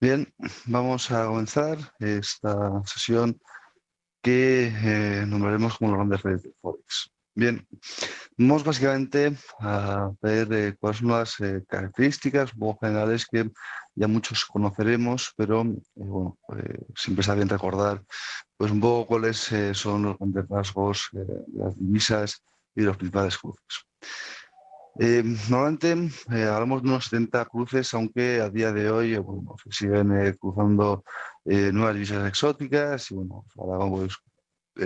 Bien, vamos a comenzar esta sesión que nombraremos como los grandes redes de Forex. Bien, vamos básicamente a ver cuáles son las características un poco generales que ya muchos conoceremos, pero siempre está bien recordar pues un poco cuáles son los grandes rasgos de las divisas y de los principales cruces. Normalmente hablamos de unos 70 cruces, aunque a día de hoy se siguen cruzando nuevas divisas exóticas y bueno, ahora vamos a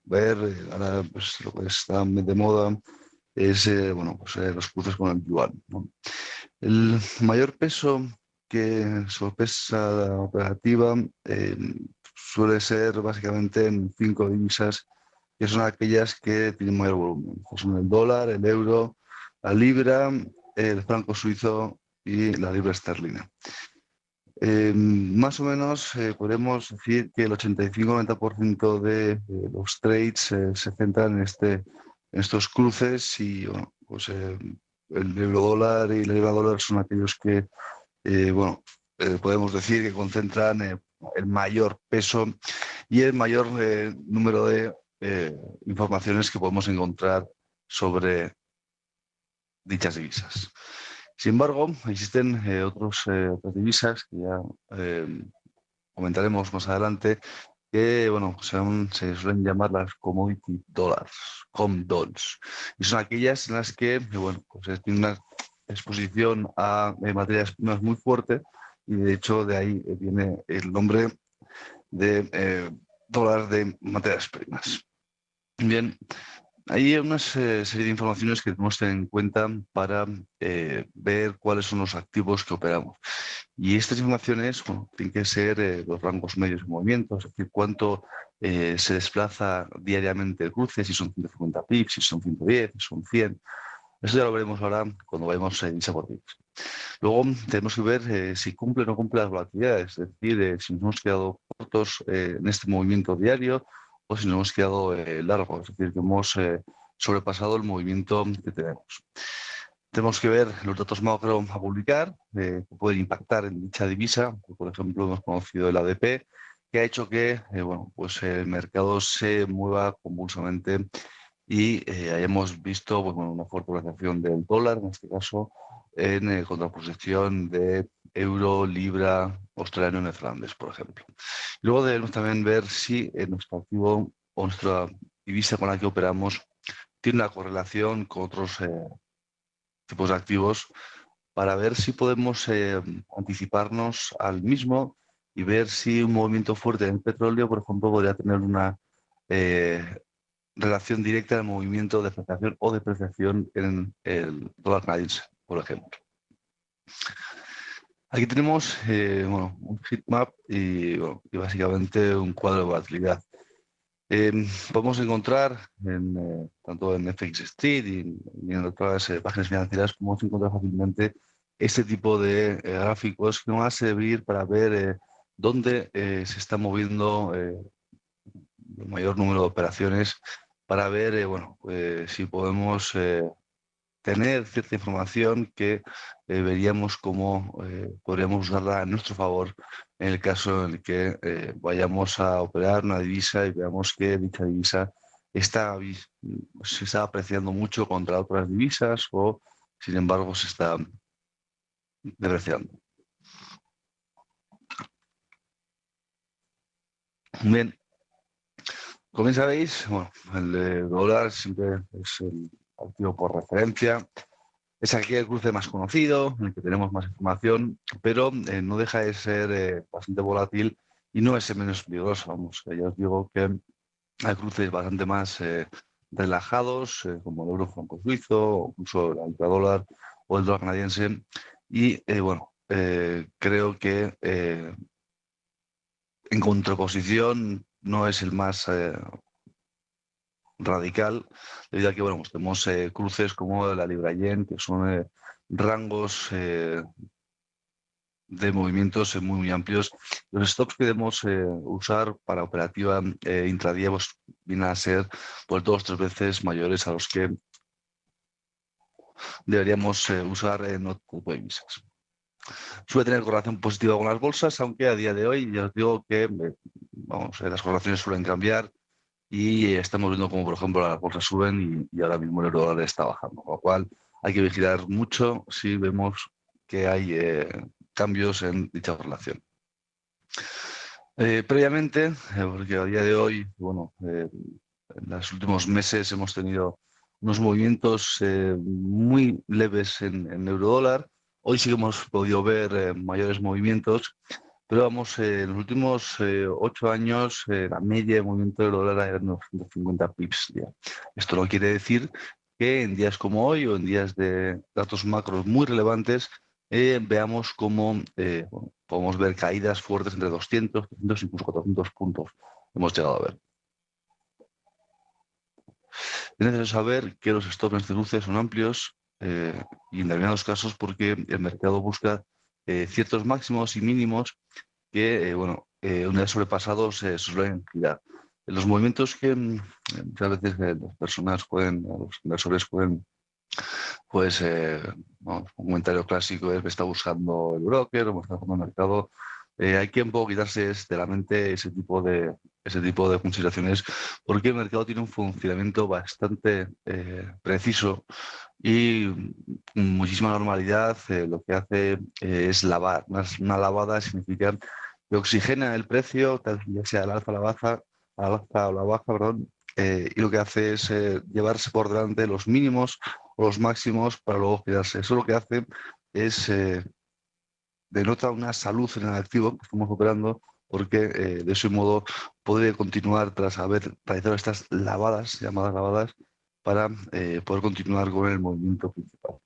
ver, ahora pues, lo que está de moda es los cruces con el yuan, ¿no? El mayor peso que sopesa la operativa suele ser básicamente en 5 divisas que son aquellas que tienen mayor volumen. Que son el dólar, el euro, la libra, el franco suizo y la libra esterlina. Más o menos podemos decir que el 85-90% de los trades se centran en estos cruces y el euro dólar y la libra dólar son aquellos que podemos decir que concentran el mayor peso y el mayor número de informaciones que podemos encontrar sobre dichas divisas. Sin embargo, existen otras divisas que ya comentaremos más adelante que se suelen llamar las commodity dollars, com-dols, y son aquellas en las que tiene una exposición a materias primas muy fuerte y de hecho de ahí viene el nombre de dólar de materias primas. Bien, hay una serie de informaciones que tenemos que tener en cuenta para ver cuáles son los activos que operamos. Y estas informaciones tienen que ser los rangos medios de movimiento, es decir, cuánto se desplaza diariamente el cruce, si son 150 pips, si son 110, si son 100. Eso ya lo veremos ahora cuando vayamos en divisa por divisa. Luego tenemos que ver si cumple o no cumple las volatilidades, es decir, si nos hemos quedado cortos en este movimiento diario o si nos hemos quedado largos, es decir, que hemos sobrepasado el movimiento que tenemos. Tenemos que ver los datos macro a publicar que pueden impactar en dicha divisa. Por ejemplo, hemos conocido el ADP, que ha hecho que el mercado se mueva convulsamente y hayamos visto una fuerte valorización del dólar, en este caso, en contraposición de euro, libra, australiano y neerlandés, por ejemplo. Luego debemos también ver si nuestro activo o nuestra divisa con la que operamos tiene una correlación con otros tipos de activos para ver si podemos anticiparnos al mismo y ver si un movimiento fuerte en el petróleo, por ejemplo, podría tener una eh, relación directa al movimiento de apreciación o depreciación en el dólar canadiense, por ejemplo. Aquí tenemos un heatmap y básicamente un cuadro de volatilidad. Podemos encontrar tanto en FX Street y en otras páginas financieras, podemos encontrar fácilmente este tipo de gráficos que nos van a servir para ver dónde se está moviendo el mayor número de operaciones para ver si podemos tener cierta información que veríamos cómo podríamos usarla a nuestro favor en el caso en el que vayamos a operar una divisa y veamos que dicha divisa se está apreciando mucho contra otras divisas o, sin embargo, se está depreciando. Bien, como bien sabéis, el dólar siempre es el activo por referencia. Es aquí el cruce más conocido, en el que tenemos más información, pero no deja de ser bastante volátil y no es el menos peligroso. Vamos, ya os digo que hay cruces bastante más relajados, como el euro franco suizo, o incluso el libra dólar o el dólar canadiense. Y creo que en contraposición no es el más radical, debido a que tenemos cruces como la libra yen, que son rangos de movimientos muy amplios. Los stops que debemos usar para operativa intradía vienen a ser por 2 o 3 veces mayores a los que deberíamos usar en otro tipo de divisas. suele tener correlación positiva con las bolsas, aunque a día de hoy ya os digo que vamos, las correlaciones suelen cambiar y estamos viendo como, por ejemplo, las bolsas suben y ahora mismo el euro dólar está bajando, con lo cual hay que vigilar mucho si vemos que hay cambios en dicha correlación. Previamente, porque a día de hoy, bueno, en los últimos meses hemos tenido unos movimientos muy leves en eurodólar. Hoy sí que hemos podido ver mayores movimientos, pero vamos, en los últimos 8 años la media de movimiento de eurodólar era de unos 150 pips día. Esto no quiere decir que en días como hoy o en días de datos macros muy relevantes veamos cómo bueno, podemos ver caídas fuertes entre 200, 300, incluso 400 puntos. Hemos llegado a ver. Es necesario saber que los stops en este cruce son amplios y en determinados casos porque el mercado busca ciertos máximos y mínimos que, bueno, una vez sobrepasados se suelen girar. En los movimientos que muchas veces las personas pueden, los inversores pueden, pues, vamos, un comentario clásico es me está buscando el broker o me está buscando el mercado. Hay que un poco quitarse de la mente ese tipo de consideraciones porque el mercado tiene un funcionamiento bastante preciso y con muchísima normalidad lo que hace es lavar. Una lavada significa que oxigena el precio, ya sea al alza o la alza o la baja, perdón, y lo que hace es llevarse por delante los mínimos o los máximos para luego quedarse. Eso lo que hace es denota una salud en el activo que estamos operando porque de ese modo puede continuar tras haber realizado estas lavadas, llamadas lavadas, para poder continuar con el movimiento principal.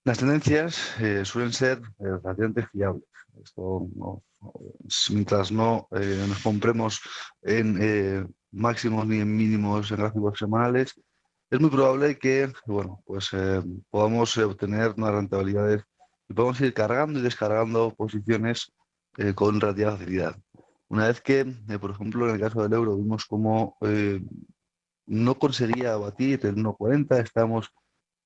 Las tendencias suelen ser relativamente fiables. Esto mientras no nos compremos en máximos ni en mínimos en gráficos semanales, es muy probable que, bueno, pues podamos obtener unas rentabilidades y podamos ir cargando y descargando posiciones con relativa facilidad. Una vez que, por ejemplo, en el caso del euro, vimos cómo no conseguía batir el 1,40, estábamos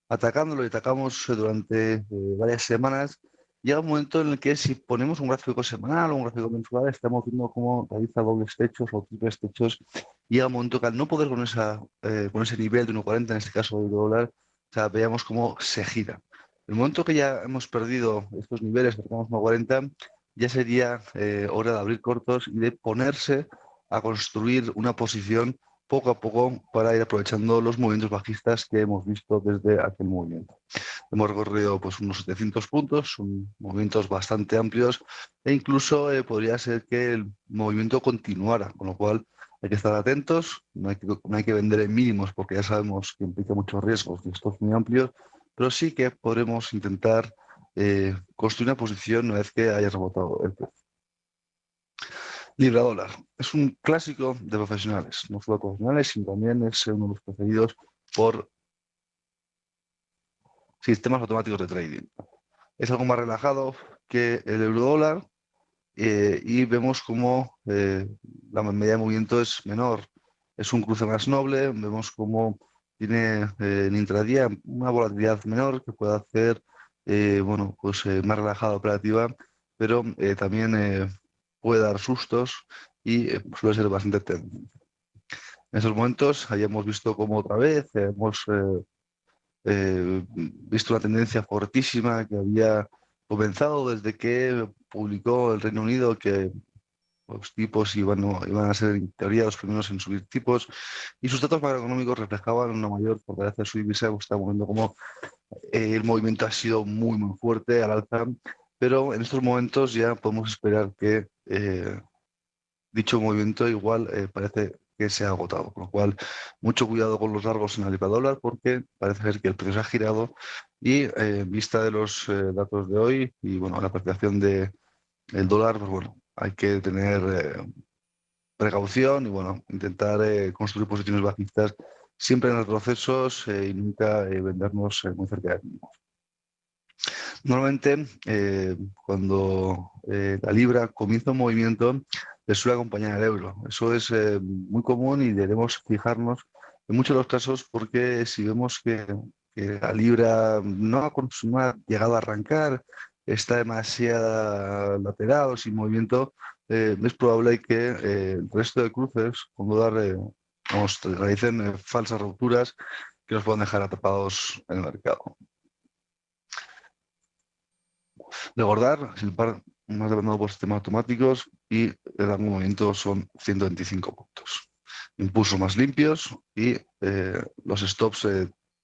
atacándolo y atacamos durante varias semanas, llega un momento en el que si ponemos un gráfico semanal o un gráfico mensual, estamos viendo cómo realiza dobles techos o triples techos. Llega un momento que al no poder con ese nivel de 1,40, en este caso de dólar, o sea, veamos cómo se gira. El momento que ya hemos perdido estos niveles, que tenemos 1,40, ya sería hora de abrir cortos y de ponerse a construir una posición poco a poco para ir aprovechando los movimientos bajistas que hemos visto desde aquel movimiento. Hemos recorrido pues, unos 700 puntos, son movimientos bastante amplios e incluso podría ser que el movimiento continuara, con lo cual hay que estar atentos, no hay que vender en mínimos porque ya sabemos que implica muchos riesgos y estos muy amplios, pero sí que podremos intentar construir una posición una vez que haya rebotado el precio. Libra dólar. Es un clásico de profesionales, no solo profesionales, sino también es uno de los preferidos por sistemas automáticos de trading. Es algo más relajado que el euro dólar y vemos como la media de movimiento es menor. Es un cruce más noble, vemos como tiene en intradía una volatilidad menor que puede hacer bueno, pues, más relajada operativa, pero también puede dar sustos y suele ser bastante tendencia. En esos momentos hayamos visto como otra vez hemos visto una tendencia fortísima que había comenzado desde que publicó el Reino Unido que los tipos iban a ser en teoría los primeros en subir tipos y sus datos macroeconómicos reflejaban una mayor fortaleza de su divisa. Estamos viendo como el movimiento ha sido muy muy fuerte al alza, pero en estos momentos ya podemos esperar que dicho movimiento igual parece que se ha agotado, con lo cual mucho cuidado con los largos en la libra dólar porque parece ser que el precio se ha girado y en vista de los datos de hoy y bueno, la apreciación del dólar, pues bueno, hay que tener precaución y bueno, intentar construir posiciones bajistas siempre en los procesos y nunca vendernos muy cerca de mínimos. Normalmente, cuando la libra comienza un movimiento, le suele acompañar el euro. Eso es muy común y debemos fijarnos en muchos de los casos porque si vemos que que la libra no ha llegado a arrancar, está demasiado lateral o sin movimiento, es probable que el resto de cruces con dólar realicen falsas rupturas que nos puedan dejar atrapados en el mercado. Recordar, el par más demandado por sistemas automáticos y el rango de movimiento son 125 puntos. Impulsos más limpios y los stops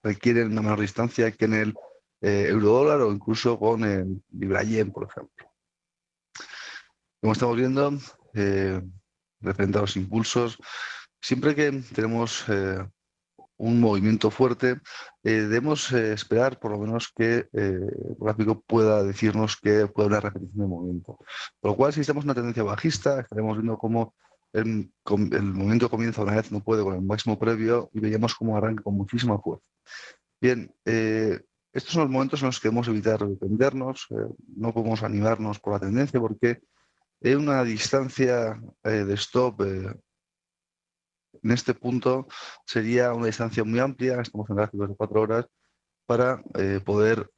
requieren una menor distancia que en el euro-dólar o incluso con el libra-yen, por ejemplo. Como estamos viendo, referente a los impulsos, siempre que tenemos un movimiento fuerte, debemos esperar por lo menos que el gráfico pueda decirnos que puede haber una repetición de movimiento. Por lo cual, si estamos en una tendencia bajista, estaremos viendo cómo el movimiento comienza una vez no puede con el máximo previo y veíamos cómo arranca con muchísima fuerza. Bien, estos son los momentos en los que debemos evitar vendernos, no podemos animarnos por la tendencia porque una distancia de stop en este punto sería una distancia muy amplia, estamos en gráficos de 4 horas, para poder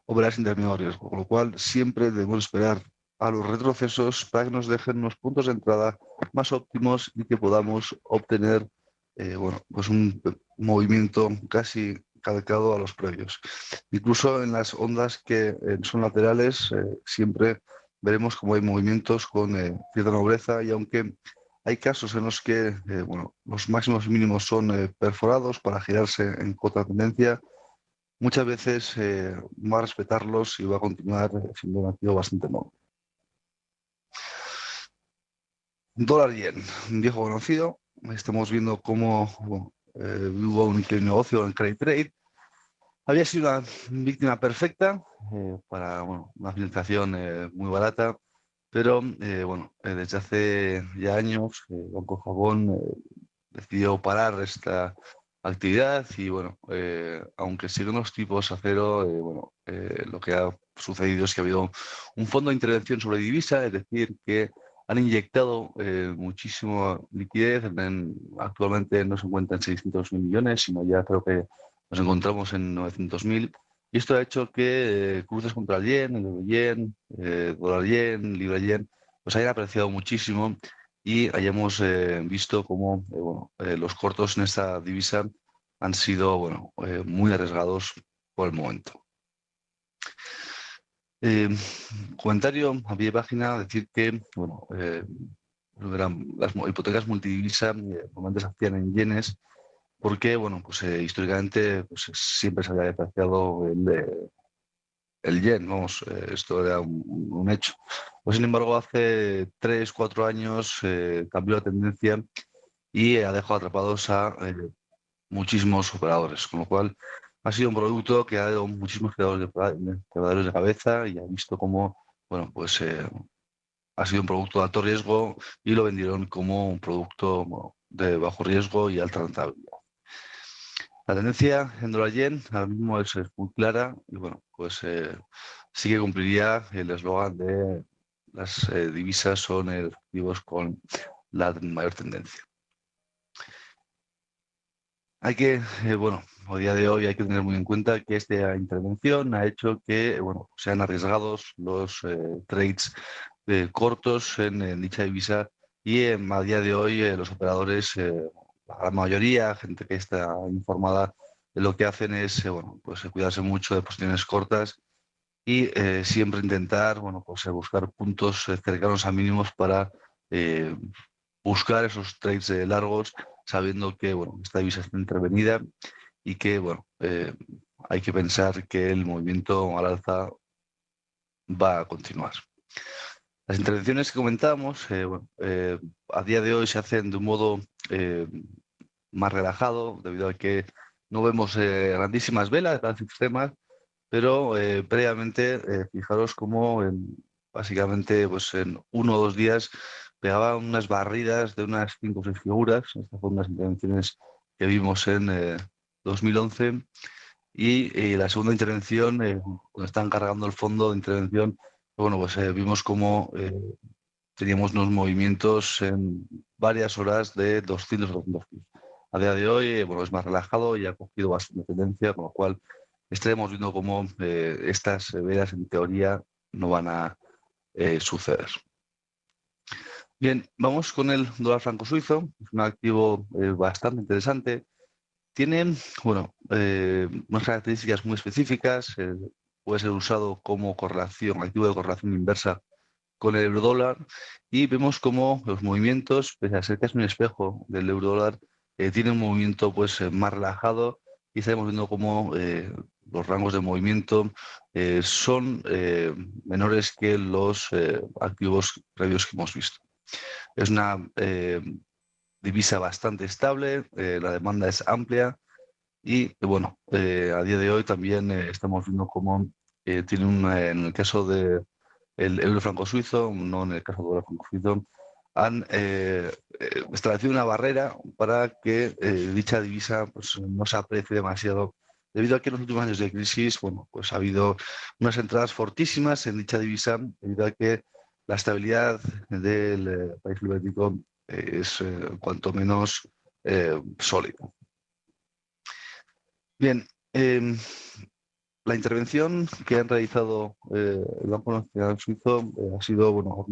operar sin determinado riesgo, con lo cual siempre debemos esperar a los retrocesos para que nos dejen unos puntos de entrada más óptimos y que podamos obtener pues un movimiento casi calcado a los previos. Incluso en las ondas que son laterales, siempre veremos cómo hay movimientos con cierta nobleza y aunque hay casos en los que los máximos y mínimos son perforados para girarse en contratendencia, muchas veces va a respetarlos y va a continuar siendo un activo bastante noble. Dólar yen, un viejo conocido. Estamos viendo cómo hubo un negocio en Credit Trade. Había sido una víctima perfecta para una financiación muy barata, pero desde hace ya años Banco Japón decidió parar esta actividad y aunque siguen los tipos a cero, lo que ha sucedido es que ha habido un fondo de intervención sobre divisa, es decir, que han inyectado muchísima liquidez. Actualmente no se encuentra en 600.000 millones, sino ya creo que nos encontramos en 900.000. Y esto ha hecho que cruces contra el yen, el euro-yen, dólar yen, libra yen, pues hayan apreciado muchísimo y hayamos visto cómo los cortos en esta divisa han sido muy arriesgados por el momento. Comentario a pie de página, decir que las hipotecas multidivisa normalmente se hacían en yenes porque históricamente siempre se había depreciado el yen, esto era un hecho. Pues, sin embargo, hace 3, 4 años cambió la tendencia y ha dejado atrapados a muchísimos operadores, con lo cual ha sido un producto que ha dado muchísimos quebradores de cabeza y ha visto cómo, ha sido un producto de alto riesgo y lo vendieron como un producto de bajo riesgo y alta rentabilidad. La tendencia en dólar yen ahora mismo es muy clara y sí que cumpliría el eslogan de las divisas son activos con la mayor tendencia. Hay que, a día de hoy hay que tener muy en cuenta que esta intervención ha hecho que sean arriesgados los trades cortos en dicha divisa y a día de hoy los operadores, la mayoría, gente que está informada, lo que hacen es cuidarse mucho de posiciones cortas y siempre intentar buscar puntos cercanos a mínimos para buscar esos trades largos, sabiendo que esta divisa está intervenida y que hay que pensar que el movimiento al alza va a continuar. Las intervenciones que comentábamos a día de hoy se hacen de un modo más relajado, debido a que no vemos grandísimas velas, velas extremas, pero previamente fijaros cómo básicamente en 1 o 2 días pegaba unas barridas de unas 5 o 6 figuras. Estas fueron unas intervenciones que vimos en 2011 y la segunda intervención, cuando están cargando el fondo de intervención, vimos cómo teníamos unos movimientos en varias horas de 200 o 200 pips. a día de hoy bueno, es más relajado y ha cogido bastante tendencia, con lo cual estaremos viendo cómo estas vedas en teoría no van a suceder. Bien, vamos con el dólar franco suizo, es un activo bastante interesante. Tiene, bueno, unas características muy específicas. Puede ser usado como correlación, activo de correlación inversa con el eurodólar, y vemos cómo los movimientos, pese a ser casi un espejo del eurodólar, tiene un movimiento pues más relajado, y estamos viendo cómo los rangos de movimiento son menores que los activos previos que hemos visto. Es una divisa bastante estable, la demanda es amplia y bueno, a día de hoy también estamos viendo cómo tiene en el caso de el euro franco suizo, no en el caso del dólar franco suizo, han establecido una barrera para que dicha divisa pues, no se aprecie demasiado, debido a que en los últimos años de crisis, bueno, pues ha habido unas entradas fortísimas en dicha divisa, debido a que la estabilidad del país ibérico es cuanto menos sólida. Bien, la intervención que han realizado el Banco Nacional Suizo ha sido bueno,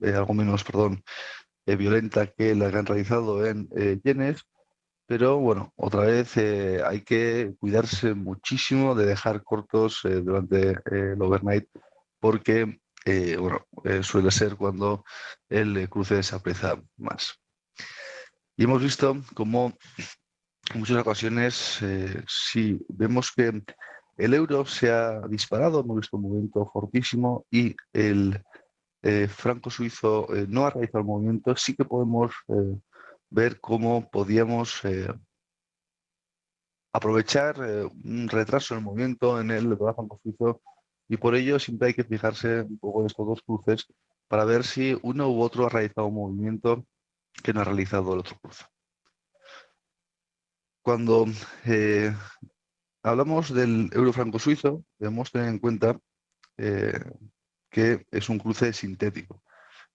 algo menos violenta que la que han realizado en yenes, pero bueno, otra vez hay que cuidarse muchísimo de dejar cortos durante el overnight, porque bueno, suele ser cuando el cruce se aprecia más. Y hemos visto cómo en muchas ocasiones, si vemos que el euro se ha disparado, hemos visto un movimiento fortísimo y el franco suizo no ha realizado el movimiento, sí que podemos ver cómo podíamos aprovechar un retraso en el movimiento en el dólar franco suizo, y por ello siempre hay que fijarse un poco en estos dos cruces para ver si uno u otro ha realizado un movimiento que no ha realizado el otro cruce. Cuando hablamos del euro franco suizo, debemos tener en cuenta eh, que es un cruce sintético.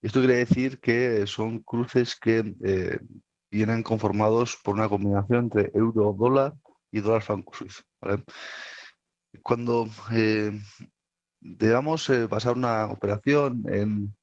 Esto quiere decir que son cruces que vienen conformados por una combinación entre euro-dólar y dólar franco suizo, ¿vale? Cuando debamos pasar una operación en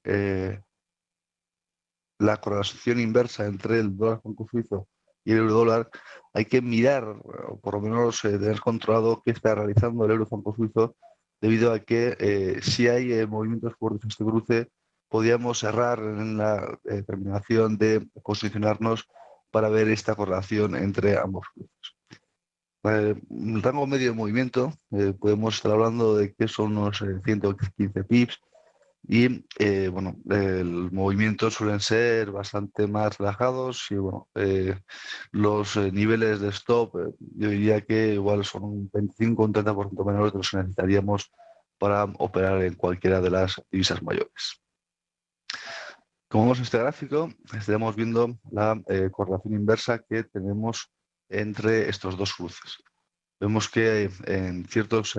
la correlación inversa entre el dólar franco suizo y el euro dólar, hay que mirar, o por lo menos tener controlado qué está realizando el euro franco suizo, debido a que si hay movimientos fuertes en este cruce, podríamos errar en la determinación de posicionarnos para ver esta correlación entre ambos cruces. El rango medio de movimiento, podemos estar hablando de que son unos 115 pips, y bueno, el movimiento suelen ser bastante más relajados, y bueno, los niveles de stop yo diría que igual son un 25 o un 30% menores de los que necesitaríamos para operar en cualquiera de las divisas mayores. Como vemos en este gráfico, estaremos viendo la correlación inversa que tenemos entre estos dos cruces. Vemos que en ciertos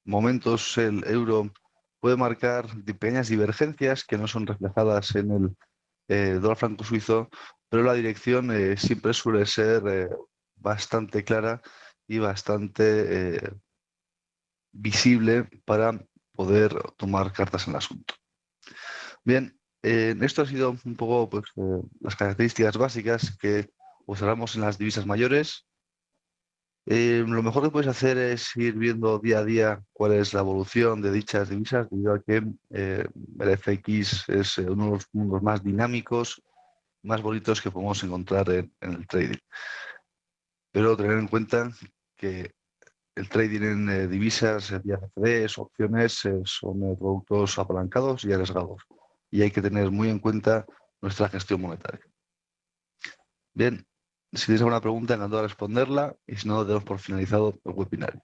momentos el euro puede marcar pequeñas divergencias que no son reflejadas en el dólar franco suizo, pero la dirección siempre suele ser bastante clara y bastante visible para poder tomar cartas en el asunto. Bien, esto ha sido un poco pues, las características básicas que observamos en las divisas mayores. Lo mejor que puedes hacer es ir viendo día a día cuál es la evolución de dichas divisas, debido a que el FX es uno de los mundos más dinámicos, más bonitos que podemos encontrar en el trading. Pero tener en cuenta que el trading en divisas, vía CFDs, opciones, son productos apalancados y arriesgados, y hay que tener muy en cuenta nuestra gestión monetaria. Bien, si tienes alguna pregunta, encantado de responderla, y si no, damos por finalizado el webinar.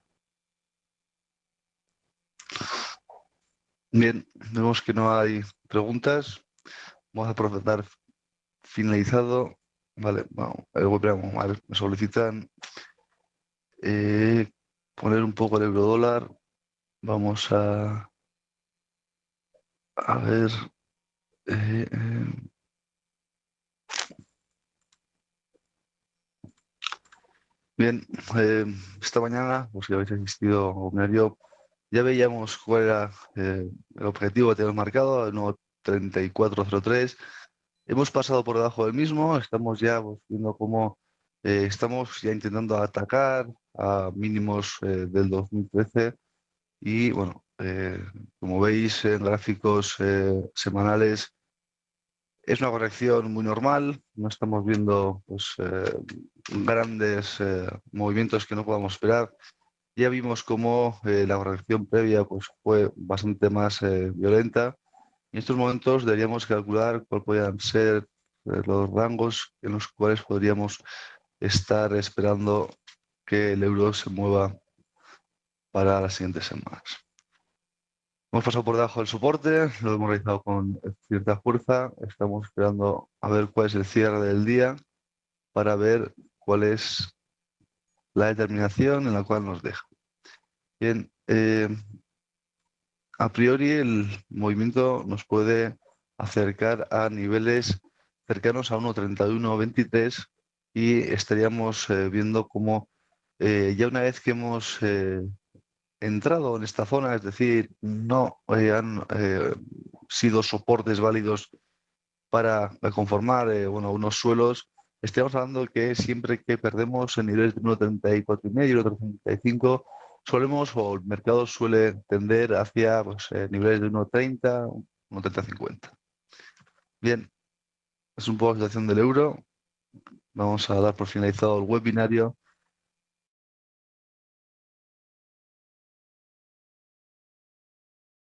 Bien, vemos que no hay preguntas. Vamos a proceder finalizado. Vale, bueno, el webinar, me solicitan poner un poco el euro dólar. Vamos a ver. eh, eh, Bien, esta mañana, pues si habéis asistido al webinario, ya veíamos cuál era el objetivo que teníamos marcado, el nuevo 3403. Hemos pasado por debajo del mismo, estamos ya pues, viendo cómo estamos ya intentando atacar a mínimos del 2013 y bueno, como veis en gráficos semanales, es una corrección muy normal, no estamos viendo pues, grandes movimientos que no podamos esperar. Ya vimos cómo la corrección previa pues, fue bastante más violenta. En estos momentos deberíamos calcular cuáles podrían ser los rangos en los cuales podríamos estar esperando que el euro se mueva para las siguientes semanas. Hemos pasado por debajo del soporte, lo hemos realizado con cierta fuerza. Estamos esperando a ver cuál es el cierre del día para ver cuál es la determinación en la cual nos deja. Bien, a priori el movimiento nos puede acercar a niveles cercanos a 1,3123 y estaríamos viendo cómo ya una vez que hemos entrado en esta zona, es decir, no han sido soportes válidos para conformar bueno, unos suelos, estamos hablando que siempre que perdemos en niveles de 1,34,5 y 1,35, solemos o el mercado suele tender hacia pues, niveles de 1,30, 1,30,50. Bien, es un poco la situación del euro. Vamos a dar por finalizado el webinario